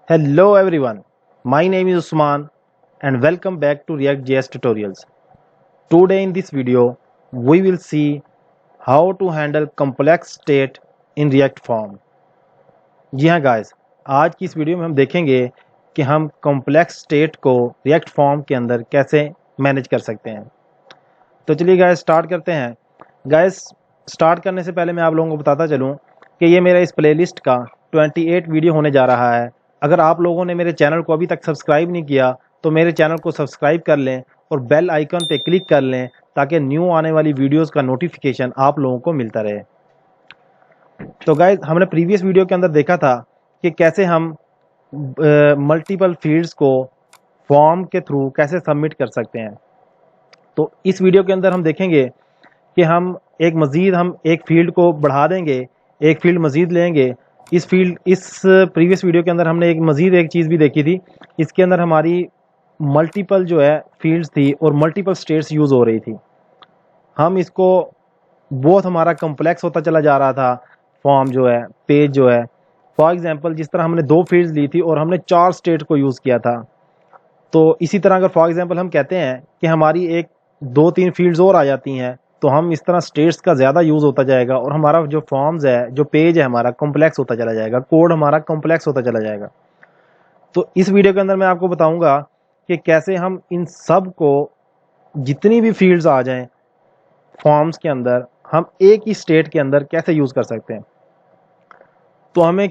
Hello everyone, my name is Usman and welcome back to React.js tutorials. Today in this video, we will see how to handle complex state in React form. जी हाँ guys, आज की इस video में हम देखेंगे कि हम complex state को React फॉर्म के अंदर कैसे मैनेज कर सकते हैं। तो चलिए गाइस स्टार्ट करते हैं। गाइस स्टार्ट करने से पहले मैं आप लोगों को बताता चलूँ कि ये मेरा इस प्लेलिस्ट का 28 वीडियो होने जा रहा है। अगर आप लोगों ने मेरे चैनल को अभी तक सब्सक्राइब नहीं किया तो मेरे चैनल को सब्सक्राइब कर लें और बेल आइकन पे क्लिक कर लें ताकि न्यू आने वाली वीडियोस का नोटिफिकेशन आप लोगों को मिलता रहे। तो गाइस हमने प्रीवियस वीडियो के अंदर देखा था कि कैसे हम मल्टीपल फील्ड्स को फॉर्म के थ्रू कैसे सबमिट कर सकते हैं। तो इस वीडियो के अंदर हम देखेंगे कि हम एक फील्ड को बढ़ा देंगे, एक फील्ड मजीद लेंगे। इस प्रीवियस वीडियो के अंदर हमने एक चीज़ भी देखी थी। इसके अंदर हमारी मल्टीपल जो है फील्ड्स थी और मल्टीपल स्टेट्स यूज़ हो रही थी। हम इसको बहुत हमारा कॉम्प्लेक्स होता चला जा रहा था फॉर्म जो है, पेज जो है। फॉर एग्जांपल जिस तरह हमने 2 फील्ड्स ली थी और हमने 4 स्टेट को यूज़ किया था। तो इसी तरह अगर फॉर एग्जांपल हम कहते हैं कि हमारी 1-2-3 फील्ड्स और आ जाती हैं तो हम इस तरह स्टेट्स का ज़्यादा यूज़ होता जाएगा और हमारा जो फॉर्म्स है, जो पेज है हमारा कॉम्प्लेक्स होता चला जाएगा, कोड हमारा कॉम्प्लेक्स होता चला जाएगा। तो इस वीडियो के अंदर मैं आपको बताऊंगा कि कैसे हम इन सब को, जितनी भी फील्ड्स आ जाएं फॉर्म्स के अंदर, हम एक ही स्टेट के अंदर कैसे यूज़ कर सकते हैं। तो हमें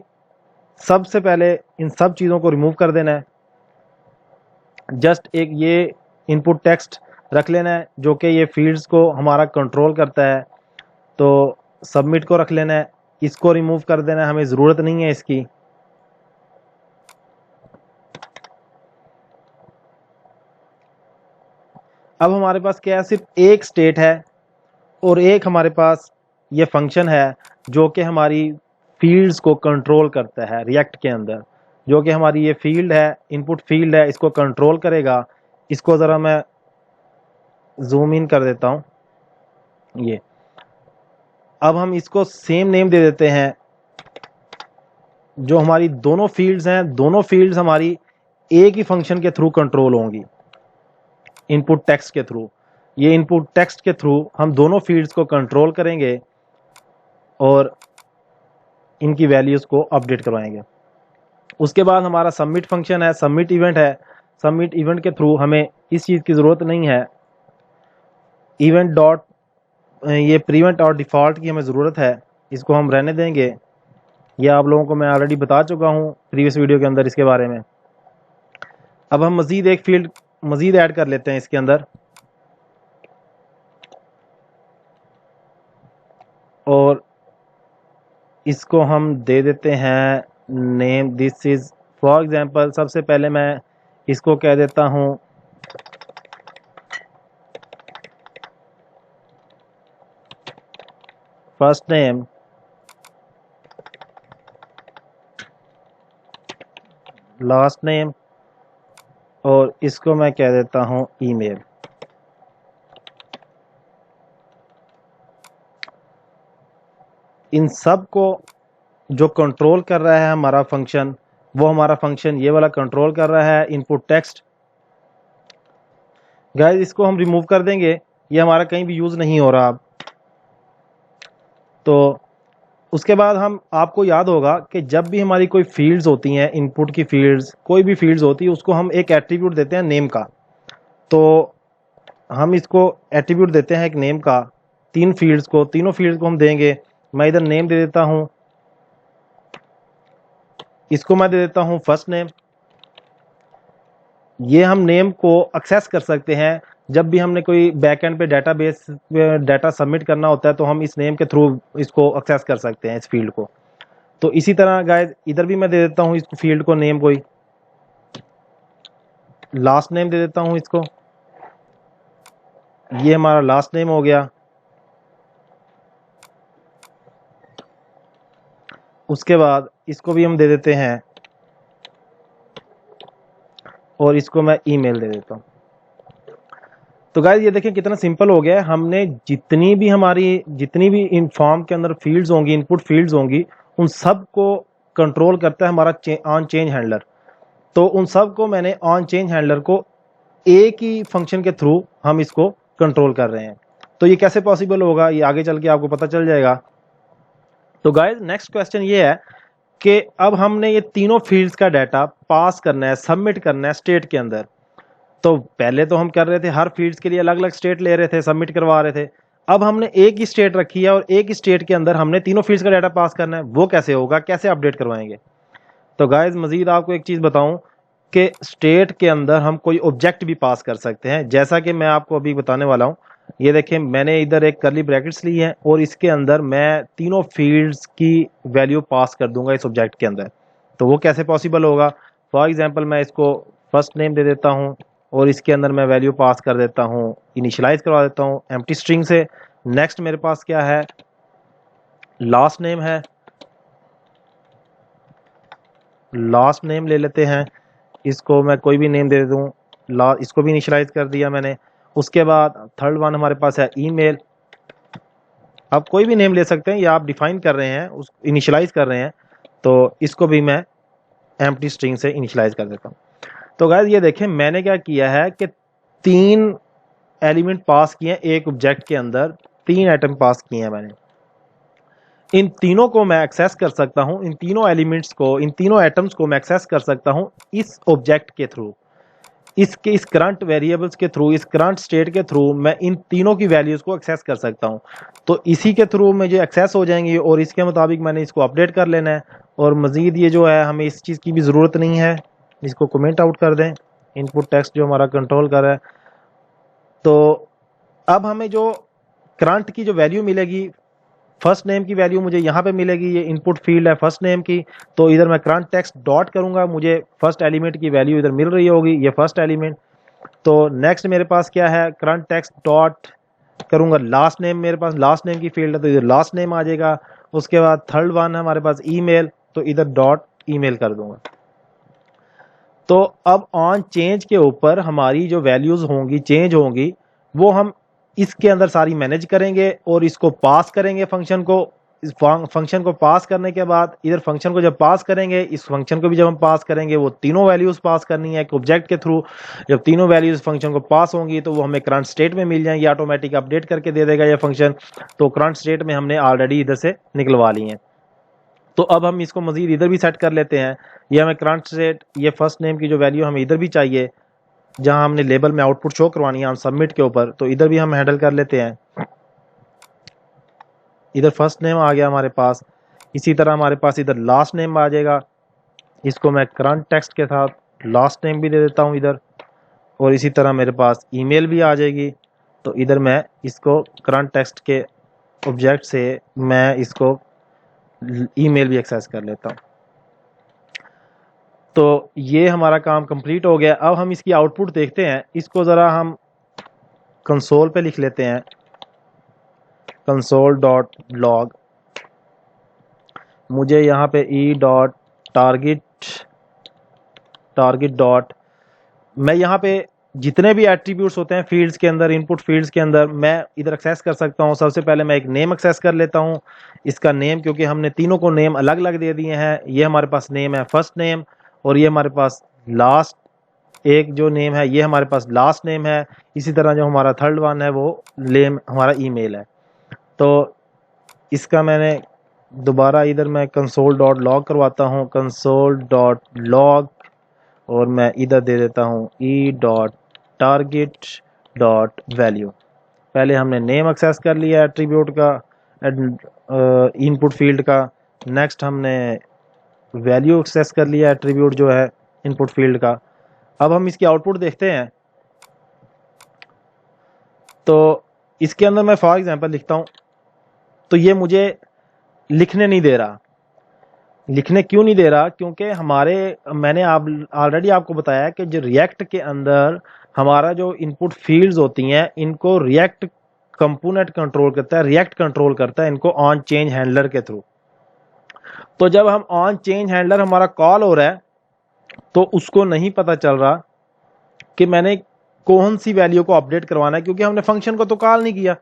सबसे पहले इन सब चीज़ों को रिमूव कर देना है। जस्ट एक ये इनपुट टेक्स्ट रख लेना है जो कि ये फील्ड्स को हमारा कंट्रोल करता है। तो सबमिट को रख लेना है, इसको रिमूव कर देना है, हमें ज़रूरत नहीं है इसकी। अब हमारे पास क्या है, सिर्फ एक स्टेट है और एक हमारे पास ये फंक्शन है जो कि हमारी फील्ड्स को कंट्रोल करता है रिएक्ट के अंदर, जो कि हमारी ये फील्ड है, इनपुट फील्ड है, इसको कंट्रोल करेगा। इसको ज़रा मैं जूम इन कर देता हूँ। ये अब हम इसको सेम नेम दे देते हैं। जो हमारी दोनों फील्ड्स हैं, दोनों फील्ड्स हमारी एक ही फंक्शन के थ्रू कंट्रोल होंगी, इनपुट टेक्स्ट के थ्रू। ये इनपुट टेक्स्ट के थ्रू हम दोनों फील्ड्स को कंट्रोल करेंगे और इनकी वैल्यूज को अपडेट करवाएंगे। उसके बाद हमारा सबमिट फंक्शन है, सबमिट इवेंट है। सबमिट इवेंट के थ्रू हमें इस चीज़ की ज़रूरत नहीं है, इवेंट डॉट ये प्रीवेंट और डिफ़ॉल्ट की हमें ज़रूरत है, इसको हम रहने देंगे। ये आप लोगों को मैं ऑलरेडी बता चुका हूँ प्रीवियस वीडियो के अंदर इसके बारे में। अब हम मज़ीद एक फील्ड मज़ीद ऐड कर लेते हैं इसके अंदर और इसको हम दे देते हैं name. This is for example, सबसे पहले मैं इसको कह देता हूँ फर्स्ट नेम, लास्ट नेम और इसको मैं कह देता हूँ ईमेल। इन सब को जो कंट्रोल कर रहा है हमारा फंक्शन, वो हमारा फंक्शन ये वाला कंट्रोल कर रहा है इनपुट टेक्स्ट। गाइस इसको हम रिमूव कर देंगे, ये हमारा कहीं भी यूज़ नहीं हो रहा अब। तो उसके बाद हम, आपको याद होगा कि जब भी हमारी कोई फील्ड्स होती हैं, इनपुट की फील्ड्स, कोई भी फील्ड्स होती है, उसको हम एक एट्रीब्यूट देते हैं नेम का। तो हम इसको एट्रीब्यूट देते हैं एक नेम का, तीनों फील्ड्स को हम देंगे। मैं इधर नेम दे देता हूँ, इसको मैं दे देता हूँ फर्स्ट नेम। ये हम नेम को एक्सेस कर सकते हैं जब भी हमने कोई बैकएंड पे डेटाबेस डाटा सबमिट करना होता है, तो हम इस नेम के थ्रू इसको एक्सेस कर सकते हैं इस फील्ड को। तो इसी तरह गाइस इधर भी मैं दे देता हूँ इस फील्ड को नेम, कोई लास्ट नेम दे देता हूँ इसको। ये हमारा लास्ट नेम हो गया। उसके बाद इसको भी हम दे देते हैं और इसको मैं ईमेल दे देता हूँ। तो गाइस ये देखें कितना सिंपल हो गया है। हमने जितनी भी इन फॉर्म के अंदर फील्ड्स होंगी, इनपुट फील्ड्स होंगी, उन सब को कंट्रोल करता है हमारा ऑन चेंज हैंडलर। तो उन सब को मैंने ऑन चेंज हैंडलर को एक ही फंक्शन के थ्रू हम इसको कंट्रोल कर रहे हैं। तो ये कैसे पॉसिबल होगा, ये आगे चल के आपको पता चल जाएगा। तो गाइस नेक्स्ट क्वेश्चन ये है कि अब हमने ये तीनों फील्ड्स का डाटा पास करना है, सबमिट करना है स्टेट के अंदर। तो पहले तो हम कर रहे थे हर फील्ड्स के लिए अलग अलग स्टेट ले रहे थे, सबमिट करवा रहे थे। अब हमने एक ही स्टेट रखी है और एक ही स्टेट के अंदर हमने तीनों फील्ड्स का डाटा पास करना है। वो कैसे होगा, कैसे अपडेट करवाएंगे? तो गाइस मजीद आपको एक चीज़ बताऊं कि स्टेट के अंदर हम कोई ऑब्जेक्ट भी पास कर सकते हैं, जैसा कि मैं आपको अभी बताने वाला हूं। ये देखें, मैंने इधर एक करली ब्रैकेट्स ली है और इसके अंदर मैं तीनों फील्ड्स की वैल्यू पास कर दूंगा इस ऑब्जेक्ट के अंदर। तो वो कैसे पॉसिबल होगा? फॉर एग्जांपल मैं इसको फर्स्ट नेम दे देता हूं और इसके अंदर मैं वैल्यू पास कर देता हूं, इनिशियलाइज करवा देता हूं एम्प्टी स्ट्रिंग से। नेक्स्ट मेरे पास क्या है, लास्ट नेम है, लास्ट नेम ले लेते हैं, इसको मैं कोई भी नेम दे दूं, इसको भी इनिशियलाइज कर दिया मैंने। उसके बाद थर्ड वन हमारे पास है ईमेल। आप कोई भी नेम ले सकते हैं, या आप डिफाइन कर रहे हैं, उस इनिशियलाइज कर रहे हैं, तो इसको भी मैं एम्प्टी स्ट्रिंग से इनिशियलाइज कर देता हूँ। तो गाइस ये देखें, मैंने क्या किया है कि 3 एलिमेंट पास किए हैं एक ऑब्जेक्ट के अंदर, 3 आइटम पास किए हैं मैंने। इन तीनों को मैं एक्सेस कर सकता हूं, इन तीनों एलिमेंट्स को, इन तीनों एटम्स को मैं एक्सेस कर सकता हूं इस ऑब्जेक्ट के थ्रू, इस करंट वेरिएबल्स के थ्रू, इस करंट स्टेट के थ्रू मैं इन तीनों की वैल्यूज को एक्सेस कर सकता हूं। तो इसी के थ्रू मुझे एक्सेस हो जाएंगी और इसके मुताबिक मैंने इसको अपडेट कर लेना है। और मजीद ये जो है, हमें इस चीज़ की भी ज़रूरत नहीं है, इसको कमेंट आउट कर दें, इनपुट टेक्स्ट जो हमारा कंट्रोल कर रहा है। तो अब हमें जो करंट की जो वैल्यू मिलेगी, फर्स्ट नेम की वैल्यू मुझे यहाँ पे मिलेगी, ये इनपुट फील्ड है फर्स्ट नेम की। तो इधर मैं करंट टेक्स्ट डॉट करूंगा, मुझे फर्स्ट एलिमेंट की वैल्यू इधर मिल रही होगी, ये फर्स्ट एलिमेंट। तो नेक्स्ट मेरे पास क्या है, करंट टेक्स्ट डॉट करूंगा लास्ट नेम, मेरे पास लास्ट नेम की फील्ड है तो इधर लास्ट नेम आ जाएगा। उसके बाद थर्ड वन है हमारे पास ईमेल, तो इधर डॉट ईमेल कर दूंगा। तो अब ऑन चेंज के ऊपर हमारी जो वैल्यूज होंगी, चेंज होंगी, वो हम इसके अंदर सारी मैनेज करेंगे और इसको पास करेंगे फंक्शन को। इस फंक्शन को पास करने के बाद, इधर फंक्शन को जब पास करेंगे, इस फंक्शन को भी जब हम पास करेंगे, वो तीनों वैल्यूज पास करनी है एक ऑब्जेक्ट के थ्रू। जब तीनों वैल्यूज फंक्शन को पास होंगी तो वो हमें करंट स्टेट में मिल जाएंगी, ऑटोमेटिक अपडेट करके दे देगा ये फंक्शन। तो करंट स्टेट में हमने ऑलरेडी इधर से निकलवा ली है। तो अब हम इसको मजीद इधर भी सेट कर लेते हैं। ये हमें करंट स्टेट, ये फर्स्ट नेम की जो वैल्यू हमें इधर भी चाहिए, जहां हमने लेबल में आउटपुट शो करवानी है ऑन सबमिट के ऊपर, तो इधर भी हम हैंडल कर लेते हैं। इधर फर्स्ट नेम आ गया हमारे पास, इसी तरह हमारे पास इधर लास्ट नेम आ जाएगा, इसको मैं करंट टेक्स्ट के साथ लास्ट नेम भी दे देता हूं इधर। और इसी तरह मेरे पास ईमेल भी आ जाएगी, तो इधर मैं इसको करंट टेक्स्ट के ऑब्जेक्ट से मैं इसको ईमेल भी एक्सेस कर लेता हूं। तो ये हमारा काम कंप्लीट हो गया। अब हम इसकी आउटपुट देखते हैं, इसको ज़रा हम कंसोल पे लिख लेते हैं, console.log। मुझे यहाँ पे target डॉट, मैं यहाँ पे जितने भी एट्रीब्यूट्स होते हैं फील्ड्स के अंदर, इनपुट फील्ड्स के अंदर, मैं इधर एक्सेस कर सकता हूँ। सबसे पहले मैं एक नेम एक्सेस कर लेता हूँ। इसका नेम, क्योंकि हमने तीनों को नेम अलग अलग दे दिए हैं, ये हमारे पास नेम है फर्स्ट नेम, और ये हमारे पास लास्ट एक जो नेम है, ये हमारे पास लास्ट नेम है। इसी तरह जो हमारा थर्ड वन है वो नेम हमारा ईमेल है। तो इसका मैंने दोबारा इधर मैं console.log करवाता हूँ, console.log, और मैं इधर दे देता हूँ e.target.value। पहले हमने नेम एक्सेस कर लिया एट्रीब्यूट का, इनपुट फील्ड का। नेक्स्ट हमने वैल्यू एक्सेस कर लिया एट्रीब्यूट जो है इनपुट फील्ड का। अब हम इसकी आउटपुट देखते हैं। तो इसके अंदर मैं फॉर एग्जांपल लिखता हूँ, तो ये मुझे लिखने नहीं दे रहा। लिखने क्यों नहीं दे रहा? क्योंकि मैंने ऑलरेडी आपको बताया कि जो रिएक्ट के अंदर हमारा जो इनपुट फील्ड्स होती हैं, इनको रिएक्ट कंपोनेंट कंट्रोल करता है, रिएक्ट कंट्रोल करता है इनको ऑन चेंज हैंडलर के थ्रू। तो जब हम ऑन चेंज हैंडलर हमारा कॉल हो रहा है, तो उसको नहीं पता चल रहा कि मैंने कौन सी वैल्यू को अपडेट करवाना है, क्योंकि हमने फंक्शन को तो कॉल नहीं किया।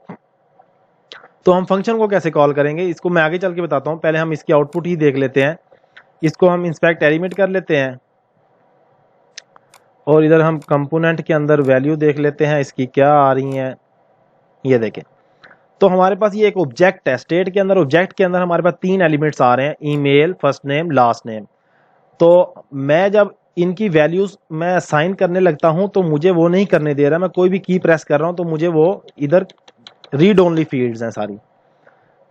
तो हम फंक्शन को कैसे कॉल करेंगे, इसको मैं आगे चल के बताता हूँ। पहले हम इसकी आउटपुट ही देख लेते हैं। इसको हम इंस्पेक्ट एलिमेंट कर लेते हैं। और इधर हम कंपोनेंट के अंदर वैल्यू देख लेते हैं इसकी क्या आ रही हैं। ये देखें, तो हमारे पास ये एक ऑब्जेक्ट है। स्टेट के अंदर, ऑब्जेक्ट के अंदर हमारे पास 3 एलिमेंट्स आ रहे हैं, email, first name, last name. तो मैं जब इनकी वैल्यूज मैं असाइन करने लगता हूं तो मुझे वो नहीं करने दे रहा। मैं कोई भी की प्रेस कर रहा हूं तो मुझे वो इधर रीड ओनली फील्ड्स हैं सारी।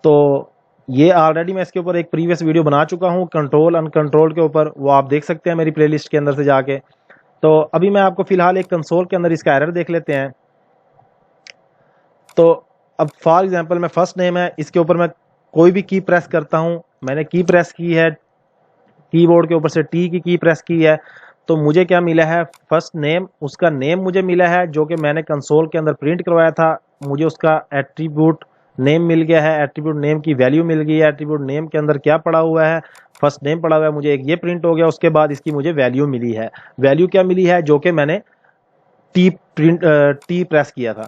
तो ये ऑलरेडी मैं इसके ऊपर एक प्रीवियस वीडियो बना चुका हूं कंट्रोल अनकंट्रोल के ऊपर, वो आप देख सकते हैं मेरी प्लेलिस्ट के अंदर से जाके। तो अभी मैं आपको फिलहाल एक कंसोल के अंदर इसका एरर देख लेते हैं। तो अब फॉर एग्जांपल मैं फर्स्ट नेम है, इसके ऊपर मैं कोई भी की प्रेस करता हूं, मैंने की प्रेस की है, कीबोर्ड के ऊपर से टी की प्रेस की है, तो मुझे क्या मिला है, फर्स्ट नेम, उसका नेम मुझे मिला है जो कि मैंने कंसोल के अंदर प्रिंट करवाया था। मुझे उसका एट्रीब्यूट नेम मिल गया है, एट्रीब्यूट नेम की वैल्यू मिल गई है। एट्रीब्यूट नेम के अंदर क्या पड़ा हुआ है, फर्स्ट नेम पड़ा हुआ है, मुझे एक ये प्रिंट हो गया। उसके बाद इसकी मुझे वैल्यू मिली है। वैल्यू क्या मिली है, जो कि मैंने टी प्रेस किया था।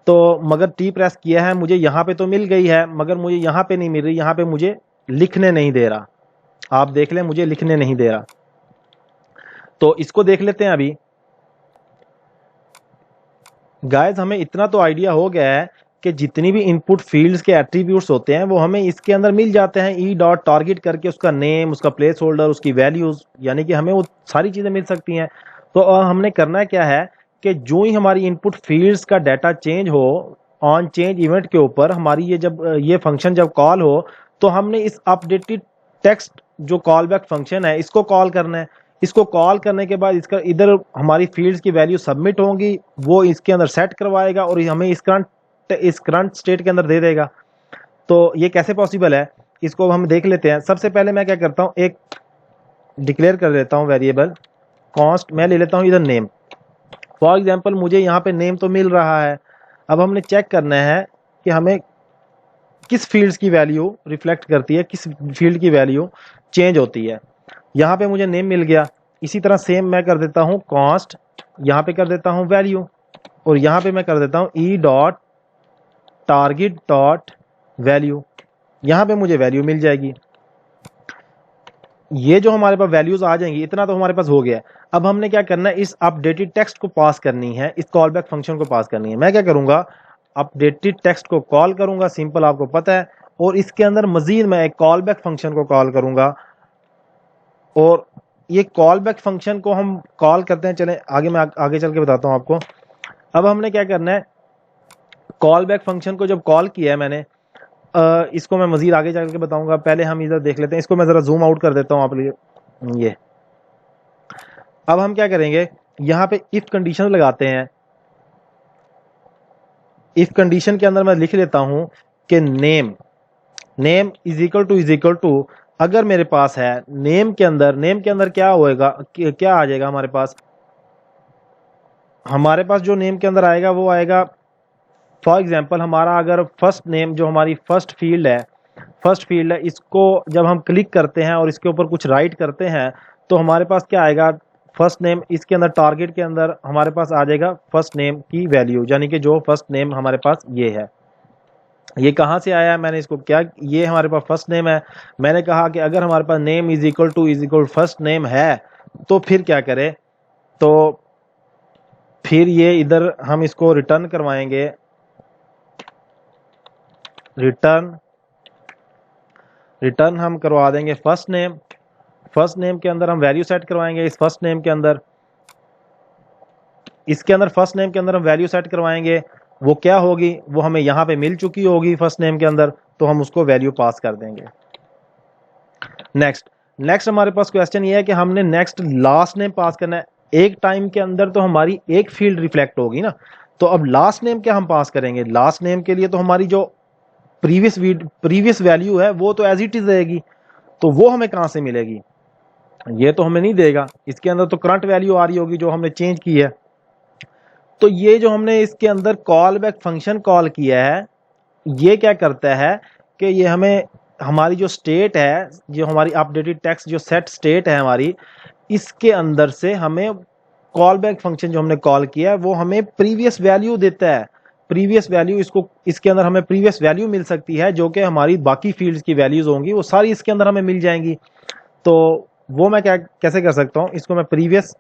तो मगर टी प्रेस किया है, मुझे यहाँ पे तो मिल गई है, मगर मुझे यहाँ पे नहीं मिल रही, यहाँ पे मुझे लिखने नहीं दे रहा। आप देख लें, मुझे लिखने नहीं दे रहा। तो इसको देख लेते हैं अभी। गाइस, हमें इतना तो आइडिया हो गया है कि जितनी भी इनपुट फील्ड्स के एट्रीब्यूट्स होते हैं वो हमें इसके अंदर मिल जाते हैं। ई डॉट टारगेट करके उसका नेम, उसका प्लेस होल्डर, उसकी वैल्यूज, यानी कि हमें वो सारी चीजें मिल सकती हैं। तो हमने करना क्या है कि जो ही हमारी इनपुट फील्ड्स का डाटा चेंज हो, ऑन चेंज इवेंट के ऊपर हमारी ये फंक्शन जब कॉल हो, तो हमने इस अपडेटेड टेक्स्ट जो कॉल बैक फंक्शन है इसको कॉल करना है। इसको कॉल करने के बाद इसका इधर हमारी फील्ड्स की वैल्यू सबमिट होंगी, वो इसके अंदर सेट करवाएगा और हमें इस करंट स्टेट के अंदर दे देगा। तो ये कैसे पॉसिबल है, इसको हम देख लेते हैं। सबसे पहले मैं क्या करता हूँ, एक डिक्लेयर कर देता हूँ वेरिएबल कॉन्स्ट, मैं ले लेता हूँ इधर नेम। फॉर एग्जाम्पल मुझे यहाँ पे नेम तो मिल रहा है। अब हमने चेक करना है कि हमें किस फील्ड्स की वैल्यू रिफ्लेक्ट करती है, किस फील्ड की वैल्यू चेंज होती है। यहाँ पे मुझे नेम मिल गया। इसी तरह सेम मैं कर देता हूँ कॉस्ट, यहाँ पे कर देता हूँ वैल्यू, और यहाँ पे मैं कर देता हूँ E dot target dot value. यहाँ पे मुझे वैल्यू मिल जाएगी। ये जो हमारे पास वैल्यूज आ जाएंगी, इतना तो हमारे पास हो गया। अब हमने क्या करना है, इस अपडेटेड टेक्स्ट को पास करनी है, इस कॉल बैक फंक्शन को पास करनी है। मैं क्या करूंगा, अपडेटेड टेक्स्ट को कॉल करूंगा, सिंपल, आपको पता है। और इसके अंदर मजीद मैं एक कॉल बैक फंक्शन को कॉल करूंगा, और ये कॉल बैक फंक्शन को हम कॉल करते हैं। चले आगे, मैं आगे चल के बताता हूँ आपको। अब हमने क्या करना है, कॉल बैक फंक्शन को जब कॉल किया है मैंने, इसको मैं मजीद आगे चल के बताऊंगा। पहले हम इधर देख लेते हैं, इसको मैं जरा जूम आउट कर देता हूँ आप ये। अब हम क्या करेंगे, यहाँ पे इफ कंडीशन लगाते हैं। इफ कंडीशन के अंदर मैं लिख लेता हूं कि नेम इज इक्वल टू अगर मेरे पास है नेम के अंदर क्या होएगा, क्या आ जाएगा हमारे पास जो नेम के अंदर आएगा वो आएगा, फॉर एग्जांपल हमारा अगर फर्स्ट नेम जो हमारी फर्स्ट फील्ड है, इसको जब हम क्लिक करते हैं और इसके ऊपर कुछ राइट करते हैं तो हमारे पास क्या आएगा, फर्स्ट नेम, इसके अंदर टारगेट के अंदर हमारे पास आ जाएगा फर्स्ट नेम की वैल्यू, यानी कि जो फर्स्ट नेम हमारे पास ये है। ये कहाँ से आया है, मैंने इसको क्या, ये हमारे पास फर्स्ट नेम है। मैंने कहा कि अगर हमारे पास name is equal first name है तो फिर क्या करें, तो फिर ये इधर हम इसको रिटर्न करवाएंगे। रिटर्न हम करवा देंगे फर्स्ट नेम के अंदर हम वैल्यू सेट करवाएंगे। इस फर्स्ट नेम के अंदर, इसके अंदर फर्स्ट नेम के अंदर हम वैल्यू सेट करवाएंगे। वो क्या होगी, वो हमें यहाँ पे मिल चुकी होगी फर्स्ट नेम के अंदर, तो हम उसको वैल्यू पास कर देंगे। नेक्स्ट हमारे पास क्वेश्चन ये है कि हमने नेक्स्ट लास्ट नेम पास करना है। एक टाइम के अंदर तो हमारी एक फील्ड रिफ्लेक्ट होगी ना, तो अब लास्ट नेम क्या हम पास करेंगे। लास्ट नेम के लिए तो हमारी जो प्रीवियस वैल्यू है वो तो एज इट इज रहेगी, तो वो हमें कहां से मिलेगी, ये तो हमें नहीं देगा। इसके अंदर तो करंट वैल्यू आ रही होगी जो हमने चेंज की है। तो ये जो हमने इसके अंदर कॉल बैक फंक्शन कॉल किया है, ये क्या करता है कि ये हमें हमारी जो स्टेट है, जो हमारी अपडेटेड टेक्स्ट जो सेट स्टेट है हमारी, इसके अंदर से हमें कॉल बैक फंक्शन जो हमने कॉल किया है वो हमें प्रीवियस वैल्यू देता है। प्रीवियस वैल्यू, इसके अंदर हमें प्रीवियस वैल्यू मिल सकती है जो कि हमारी बाकी फील्ड्स की वैल्यूज होंगी, वो सारी इसके अंदर हमें मिल जाएंगी। तो वो मैं कैसे कर सकता हूँ, इसको मैं प्रीवियस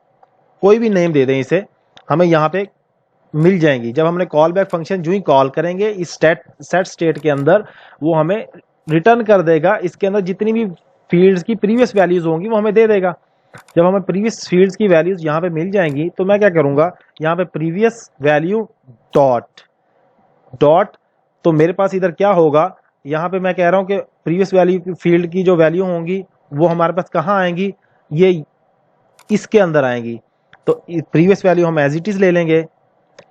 कोई भी नेम दे दें इसे, हमें यहाँ पे मिल जाएंगी। जब हमने कॉल बैक फंक्शन जो ही कॉल करेंगे इस सेट स्टेट के अंदर, वो हमें रिटर्न कर देगा। इसके अंदर जितनी भी फील्ड्स की प्रीवियस वैल्यूज होंगी वो हमें दे देगा। जब हमें प्रीवियस फील्ड्स की वैल्यूज यहाँ पे मिल जाएंगी तो मैं क्या करूंगा, यहाँ पे प्रीवियस वैल्यू डॉट डॉट, तो मेरे पास इधर क्या होगा, यहाँ पे मैं कह रहा हूँ कि प्रीवियस वैल्यू फील्ड की जो वैल्यू होंगी वो हमारे पास कहाँ आएंगी, ये इसके अंदर आएंगी। तो प्रीवियस वैल्यू हम एज इट इज ले लेंगे,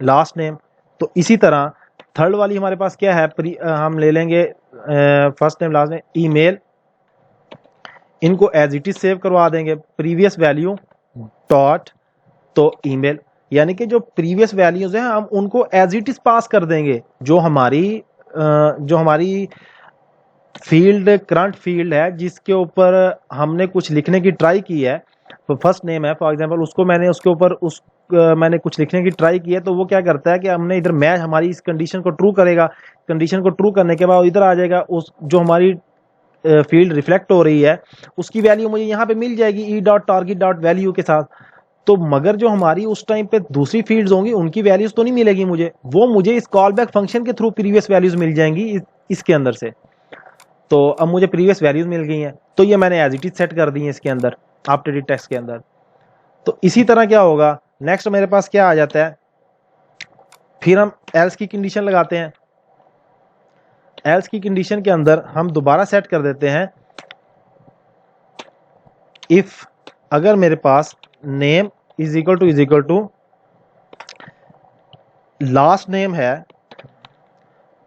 लास्ट नेम। तो इसी तरह थर्ड वाली हमारे पास क्या है, हम ले लेंगे first name last name email, इनको एज इट इज सेव करवा देंगे, प्रीवियस वैल्यू डॉट तो ईमेल। यानी कि जो प्रीवियस वैल्यूज हैं हम उनको एज इट इज पास कर देंगे। जो हमारी फील्ड करंट फील्ड है जिसके ऊपर हमने कुछ लिखने की ट्राई की है, तो फर्स्ट नेम है फॉर एग्जांपल, उसको मैंने उसके ऊपर मैंने कुछ लिखने की ट्राई की है, तो वो क्या करता है कि हमने इधर मैच हमारी इस कंडीशन को ट्रू करेगा। कंडीशन को ट्रू करने के बाद इधर आ जाएगा, उस जो हमारी फील्ड रिफ्लेक्ट हो रही है उसकी वैल्यू मुझे यहाँ पे मिल जाएगी E dot target dot value के साथ। तो मगर जो हमारी उस टाइम पे दूसरी फील्ड्स होंगी उनकी वैल्यूज तो नहीं मिलेगी मुझे, वो मुझे इस कॉल बैक फंक्शन के थ्रू प्रीवियस वैल्यूज मिल जाएंगी इसके अंदर से। तो अब मुझे प्रीवियस वैल्यूज मिल गई हैं, तो ये मैंने एज इट इज सेट कर दी है इसके अंदर अपडेटेड टेक्स्ट के अंदर। तो इसी तरह क्या होगा, नेक्स्ट मेरे पास क्या आ जाता है, फिर हम एल्स की कंडीशन लगाते हैं। एल्स की कंडीशन के अंदर हम दोबारा सेट कर देते हैं इफ अगर मेरे पास name is equal to last name है,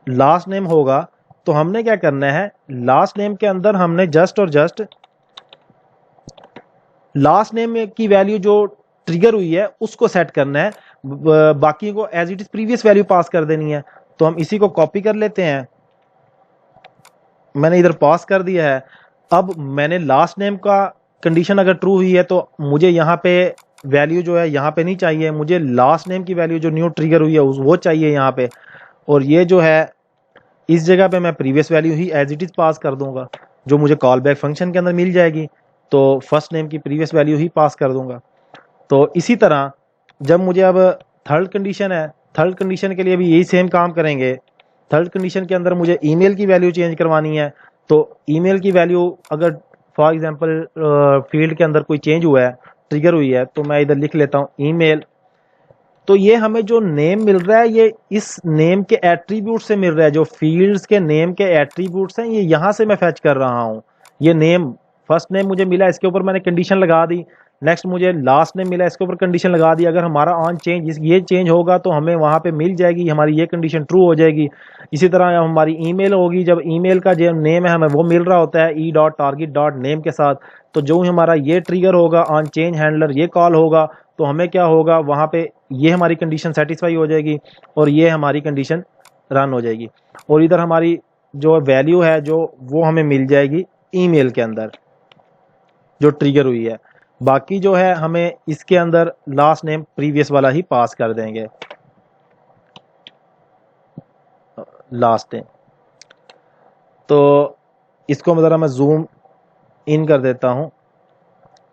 लास्ट नेम होगा, तो हमने क्या करना है, लास्ट नेम के अंदर हमने जस्ट लास्ट नेम की वैल्यू जो ट्रिगर हुई है उसको सेट करना है, बाकी को as it is previous value pass कर देनी है। तो हम इसी को कॉपी कर लेते हैं, मैंने इधर पास कर दिया है। अब मैंने लास्ट नेम का कंडीशन अगर ट्रू हुई है तो मुझे यहाँ पे वैल्यू जो है यहाँ पे नहीं चाहिए, मुझे लास्ट नेम की वैल्यू जो न्यू ट्रिगर हुई है वो चाहिए यहाँ पे। और ये जो है इस जगह पे मैं प्रीवियस वैल्यू ही एज इट इज पास कर दूंगा जो मुझे कॉल बैक फंक्शन के अंदर मिल जाएगी। तो फर्स्ट नेम की प्रीवियस वैल्यू ही पास कर दूंगा। तो इसी तरह जब मुझे अब थर्ड कंडीशन है, थर्ड कंडीशन के लिए भी यही सेम काम करेंगे। थर्ड कंडीशन के अंदर मुझे ईमेल की वैल्यू चेंज करवानी है, तो ईमेल की वैल्यू अगर फॉर एग्जांपल फील्ड के अंदर कोई चेंज हुआ है, ट्रिगर हुई है, तो मैं इधर लिख लेता हूँ ईमेल। तो ये हमें जो नेम मिल रहा है ये इस नेम के एट्रीब्यूट से मिल रहा है, जो फील्ड्स के नेम के एट्रीब्यूट्स हैं ये यहाँ से मैं फैच कर रहा हूँ। ये नेम फर्स्ट नेम मुझे मिला, इसके ऊपर मैंने कंडीशन लगा दी। नेक्स्ट मुझे लास्ट नेम मिला, इसके ऊपर कंडीशन लगा दी। अगर हमारा ऑन चेंज ये चेंज होगा तो हमें वहाँ पे मिल जाएगी, हमारी ये कंडीशन ट्रू हो जाएगी। इसी तरह हमारी ईमेल होगी, जब ईमेल का जो नेम है हमें वो मिल रहा होता है E dot target dot name के साथ, तो जो हमारा ये ट्रिगर होगा ऑन चेंज हैंडलर ये कॉल होगा तो हमें क्या होगा, वहाँ पे ये हमारी कंडीशन सेटिस्फाई हो जाएगी और ये हमारी कंडीशन रन हो जाएगी। और इधर हमारी जो वैल्यू है जो वो हमें मिल जाएगी ईमेल के अंदर जो ट्रिगर हुई है। बाकी जो है हमें इसके अंदर लास्ट नेम प्रीवियस वाला ही पास कर देंगे, लास्ट नेम। तो इसको ज़रा मैं जूम इन कर देता हूँ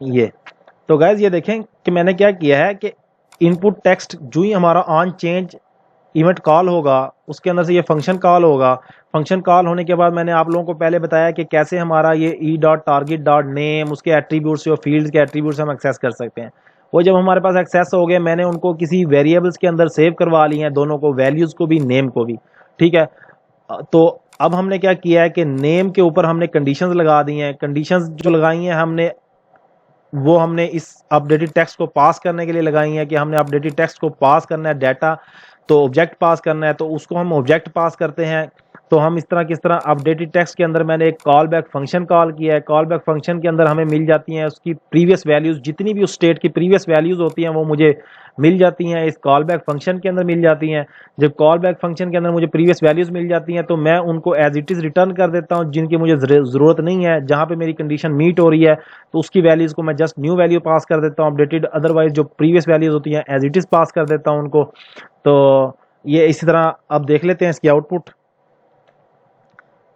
ये। तो गाइज ये देखें कि मैंने क्या किया है कि इनपुट टेक्स्ट जो ही हमारा ऑन चेंज इवेंट कॉल होगा उसके अंदर से ये फंक्शन कॉल होगा। फंक्शन कॉल होने के बाद मैंने आप लोगों को पहले बताया कि कैसे हमारा ये E dot target dot name उसके एट्रीब्यूट्स, जो फील्ड्स के एट्रीब्यूट्स हम एक्सेस कर सकते हैं। वो जब हमारे पास एक्सेस हो गए, मैंने उनको किसी वेरिएबल्स के अंदर सेव करवा लिए हैं, दोनों को, वैल्यूज़ को भी नेम को भी, ठीक है। तो अब हमने क्या किया है कि नेम के ऊपर हमने कंडीशंस लगा दी हैं। कंडीशंस जो लगाई हैं हमने वो हमने इस अपडेटेड टेक्स्ट को पास करने के लिए लगाई है कि हमने अपडेटेड टेक्स्ट को पास करना है डाटा, तो ऑब्जेक्ट पास करना है, तो उसको हम ऑब्जेक्ट पास करते हैं। तो हम इस तरह किस तरह अपडेटेड टेक्स्ट के अंदर मैंने एक कॉल बैक फंक्शन कॉल किया है। कॉल बैक फंक्शन के अंदर हमें मिल जाती हैं उसकी प्रीवियस वैल्यूज़, जितनी भी उस स्टेट की प्रीवियस वैल्यूज़ होती हैं वो मुझे मिल जाती हैं, इस कॉल बैक फंक्शन के अंदर मिल जाती हैं। जब कॉल बैक फंक्शन के अंदर मुझे प्रीवियस वैल्यूज़ मिल जाती हैं तो मैं उनको एज इट इज़ रिटर्न कर देता हूँ, जिनकी मुझे ज़रूरत नहीं है। जहाँ पे मेरी कंडीशन मीट हो रही है तो उसकी वैल्यूज़ को मैं जस्ट न्यू वैल्यू पास कर देता हूँ अपडेटेड, अदरवाइज जो प्रीवियस वैल्यूज़ होती हैं एज इट इज़ पास कर देता हूँ उनको। तो ये इसी तरह अब देख लेते हैं इसकी आउटपुट।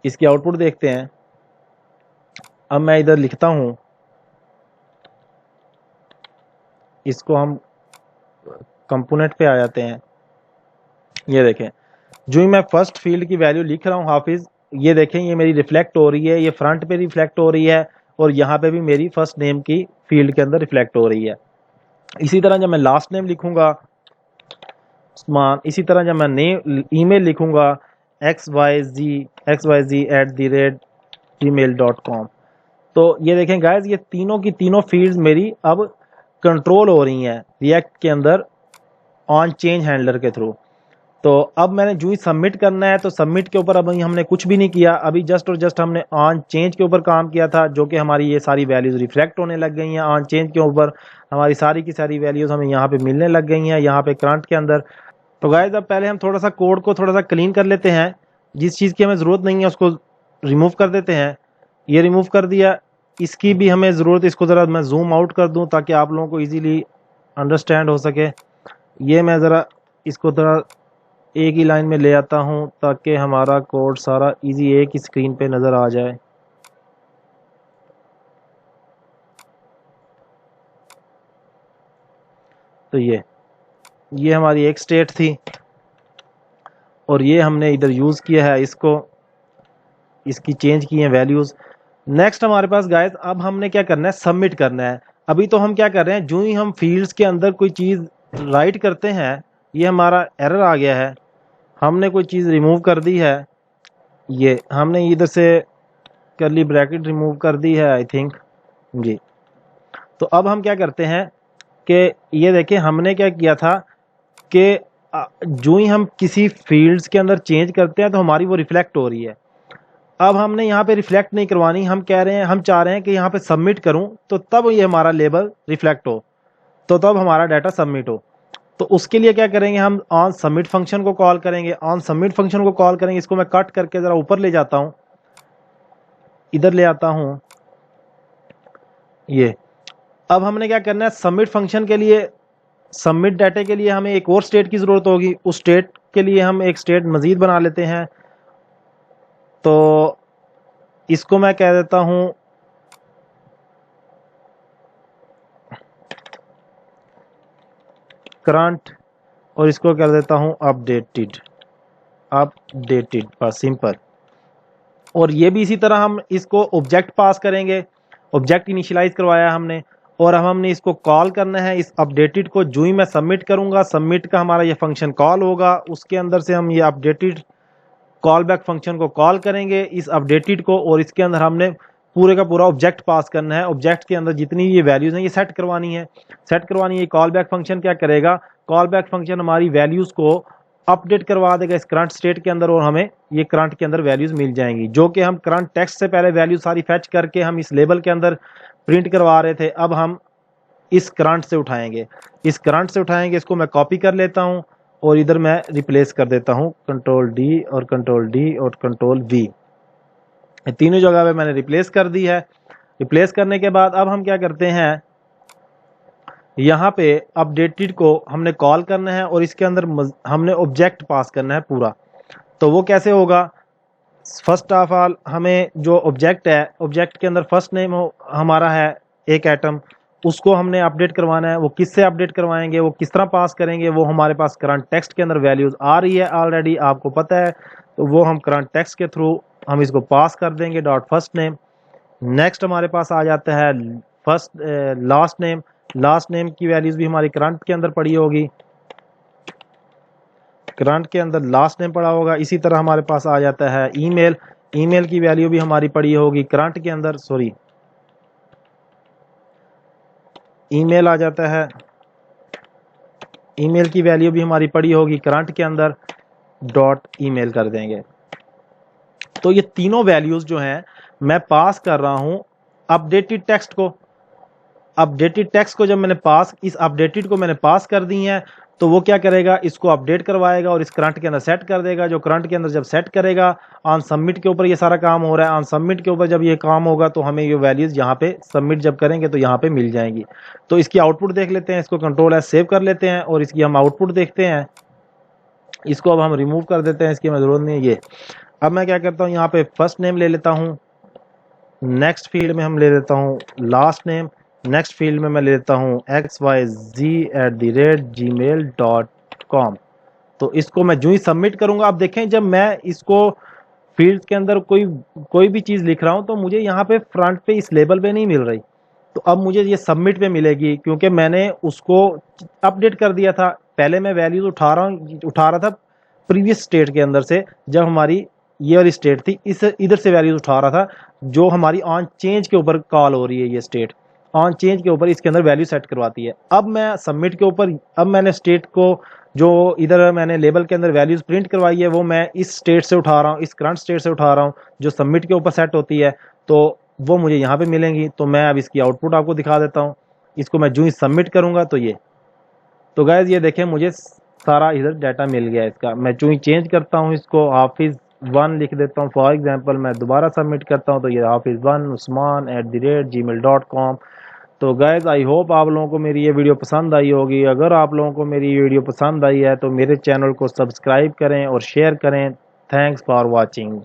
इसकी आउटपुट देखते हैं। अब मैं इधर लिखता हूँ इसको हम कंपोनेंट पे आ जाते हैं। ये देखें, जो ही मैं फर्स्ट फील्ड की वैल्यू लिख रहा हूँ हाफिज, ये देखें ये मेरी रिफ्लेक्ट हो रही है, ये फ्रंट पे रिफ्लेक्ट हो रही है और यहाँ पे भी मेरी फर्स्ट नेम की फील्ड के अंदर रिफ्लेक्ट हो रही है। इसी तरह जब मैं लास्ट नेम लिखूंगा उस्मान, इसी तरह जब मैं नेम ईमेल लिखूंगा xyz@gmail.com, तो ये देखें गाइस, ये तीनों की तीनों फील्ड्स मेरी अब कंट्रोल हो रही हैं रिएक्ट के अंदर ऑन चेंज हैंडलर के थ्रू। तो अब मैंने जो ही सबमिट करना है, तो सबमिट के ऊपर अभी हमने कुछ भी नहीं किया, अभी जस्ट और जस्ट हमने ऑन चेंज के ऊपर काम किया था, जो कि हमारी ये सारी वैल्यूज रिफ्लेक्ट होने लग गई हैं ऑन चेंज के ऊपर। हमारी सारी की सारी वैल्यूज हमें यहाँ पे मिलने लग गई हैं यहाँ पे करंट के अंदर। तो गाइस अब पहले हम थोड़ा सा कोड को थोड़ा सा क्लीन कर लेते हैं, जिस चीज़ की हमें ज़रूरत नहीं है उसको रिमूव कर देते हैं। ये रिमूव कर दिया, इसकी भी हमें ज़रूरत, इसको ज़रा मैं जूम आउट कर दूं ताकि आप लोगों को इजीली अंडरस्टैंड हो सके। ये मैं ज़रा इसको ज़रा एक ही लाइन में ले आता हूं ताकि हमारा कोड सारा इजी एक ही स्क्रीन पे नज़र आ जाए। तो ये हमारी एक स्टेट थी और ये हमने इधर यूज़ किया है, इसको इसकी चेंज की है वैल्यूज़। नेक्स्ट हमारे पास गाइस अब हमने क्या करना है, सबमिट करना है। अभी तो हम क्या कर रहे हैं, जो ही हम फील्ड्स के अंदर कोई चीज़ राइट करते हैं, ये हमारा एरर आ गया है, हमने कोई चीज़ रिमूव कर दी है, ये हमने इधर से कर्ली ब्रैकेट रिमूव कर दी है आई थिंक जी। तो अब हम क्या करते हैं कि ये देखें हमने क्या किया था कि जो ही हम किसी फील्ड्स के अंदर चेंज करते हैं तो हमारी वो रिफ्लेक्ट हो रही है। अब हमने यहाँ पे रिफ्लेक्ट नहीं करवानी, हम कह रहे हैं, हम चाह रहे हैं कि यहाँ पे सबमिट करूं तो तब ये हमारा लेबल रिफ्लेक्ट हो, तो तब हमारा डाटा सबमिट हो। तो उसके लिए क्या करेंगे, हम ऑन सबमिट फंक्शन को कॉल करेंगे। ऑन सबमिट फंक्शन को कॉल करेंगे, इसको मैं कट करके ज़रा ऊपर ले जाता हूँ, इधर ले आता हूँ ये। अब हमने क्या करना है, सबमिट फंक्शन के लिए, सबमिट डाटा के लिए हमें एक और स्टेट की ज़रूरत होगी। उस स्टेट के लिए हम एक स्टेट मज़ीद बना लेते हैं, तो इसको मैं कह देता हूँ करंट और इसको कर देता हूँ अपडेटेड पर सिंपल। और ये भी इसी तरह हम इसको ऑब्जेक्ट पास करेंगे, ऑब्जेक्ट इनिशियलाइज करवाया हमने, और अब हमने इसको कॉल करना है इस अपडेटेड को। जो ही मैं सबमिट करूंगा, सबमिट का हमारा ये फंक्शन कॉल होगा, उसके अंदर से हम ये अपडेटेड कॉल बैक फंक्शन को कॉल करेंगे इस अपडेटेड को, और इसके अंदर हमने पूरे का पूरा ऑब्जेक्ट पास करना है। ऑब्जेक्ट के अंदर जितनी ये वैल्यूज हैं ये सेट करवानी है, सेट करवानी है। कॉल बैक फंक्शन क्या करेगा, कॉल बैक फंक्शन हमारी वैल्यूज को अपडेट करवा देगा इस करंट स्टेट के अंदर, और हमें ये करंट के अंदर वैल्यूज मिल जाएंगी, जो कि हम करंट टेक्स्ट से पहले वैल्यू सारी फैच करके हम इस लेबल के अंदर प्रिंट करवा रहे थे। अब हम इस करंट से उठाएंगे, इस करंट से उठाएंगे, इसको मैं कॉपी कर लेता हूं और इधर मैं रिप्लेस कर देता हूं कंट्रोल डी और कंट्रोल डी और कंट्रोल वी, तीनों जगह पे मैंने रिप्लेस कर दी है। रिप्लेस करने के बाद अब हम क्या करते हैं, यहाँ पे अपडेटेड को हमने कॉल करना है और इसके अंदर हमने ऑब्जेक्ट पास करना है पूरा। तो वो कैसे होगा, फर्स्ट ऑफ ऑल हमें जो ऑब्जेक्ट है, ऑब्जेक्ट के अंदर फर्स्ट नेम हमारा है एक एटम, उसको हमने अपडेट करवाना है। वो किससे अपडेट करवाएंगे, वो किस तरह पास करेंगे, वो हमारे पास करंट टेक्स्ट के अंदर वैल्यूज आ रही है ऑलरेडी, आपको पता है, तो वो हम करंट टेक्स्ट के थ्रू हम इसको पास कर देंगे डॉट फर्स्ट नेम। नेक्स्ट हमारे पास आ जाता है first last name, last name की वैल्यूज भी हमारी करंट के अंदर पड़ी होगी, करंट के अंदर लास्ट नेम पड़ा होगा। इसी तरह हमारे पास आ जाता है ईमेल, ईमेल की वैल्यू भी हमारी पड़ी होगी करंट के अंदर, सॉरी ईमेल आ जाता है, ईमेल की वैल्यू भी हमारी पड़ी होगी करंट के अंदर, डॉट ईमेल कर देंगे। तो ये तीनों वैल्यूज जो हैं मैं पास कर रहा हूं अपडेटेड टेक्स्ट को। अपडेटेड टेक्स्ट को जब मैंने पास, इस अपडेटेड को मैंने पास कर दी है, तो वो क्या करेगा, इसको अपडेट करवाएगा और इस करंट के अंदर सेट कर देगा। जो करंट के अंदर जब सेट करेगा, ऑन सबमिट के ऊपर ये सारा काम हो रहा है, ऑन सबमिट के ऊपर जब ये काम होगा तो हमें ये वैल्यूज यहाँ पे सबमिट जब करेंगे तो यहाँ पे मिल जाएंगी। तो इसकी आउटपुट देख लेते हैं, इसको कंट्रोल एस सेव कर लेते हैं और इसकी हम आउटपुट देखते हैं। इसको अब हम रिमूव कर देते हैं, इसकी हमें जरूरत नहीं है ये। अब मैं क्या करता हूँ, यहाँ पे फर्स्ट नेम ले लेता हूँ, नेक्स्ट फील्ड में हम ले लेता हूँ लास्ट नेम, नेक्स्ट फील्ड में मैं लेता हूँ xyz@gmail.com। तो इसको मैं जो ही सबमिट करूंगा, आप देखें जब मैं इसको फील्ड के अंदर कोई भी चीज़ लिख रहा हूँ तो मुझे यहाँ पे फ्रंट पे इस लेबल पे नहीं मिल रही। तो अब मुझे ये सबमिट पे मिलेगी क्योंकि मैंने उसको अपडेट कर दिया था। पहले मैं वैल्यूज उठा रहा था प्रीवियस स्टेट के अंदर से, जब हमारी ये वाली स्टेट थी इस इधर से वैल्यूज उठा रहा था जो हमारी ऑन चेंज के ऊपर कॉल हो रही है। ये स्टेट ऑन चेंज के ऊपर इसके अंदर वैल्यू सेट करवाती है। अब मैं सबमिट के ऊपर, अब मैंने स्टेट को जो इधर मैंने लेबल के अंदर वैल्यूज प्रिंट करवाई है वो मैं इस स्टेट से उठा रहा हूँ, इस करंट स्टेट से उठा रहा हूँ जो सबमिट के ऊपर सेट होती है। तो वो मुझे यहाँ पे मिलेंगी। तो मैं अब इसकी आउटपुट आपको दिखा देता हूँ। इसको मैं जो ही सबमिट करूंगा तो ये, तो गैस ये देखें मुझे सारा इधर डाटा मिल गया इसका। मैं जो ही चेंज करता हूँ इसको हाफिज1 लिख देता हूँ फॉर एग्जांपल, मैं दोबारा सबमिट करता हूँ तो ये हाफिज1 usman@gmail.com। तो गैस आई होप आप लोगों को मेरी ये वीडियो पसंद आई होगी। अगर आप लोगों को मेरी ये वीडियो पसंद आई है तो मेरे चैनल को सब्सक्राइब करें और शेयर करें। Thanks for watching.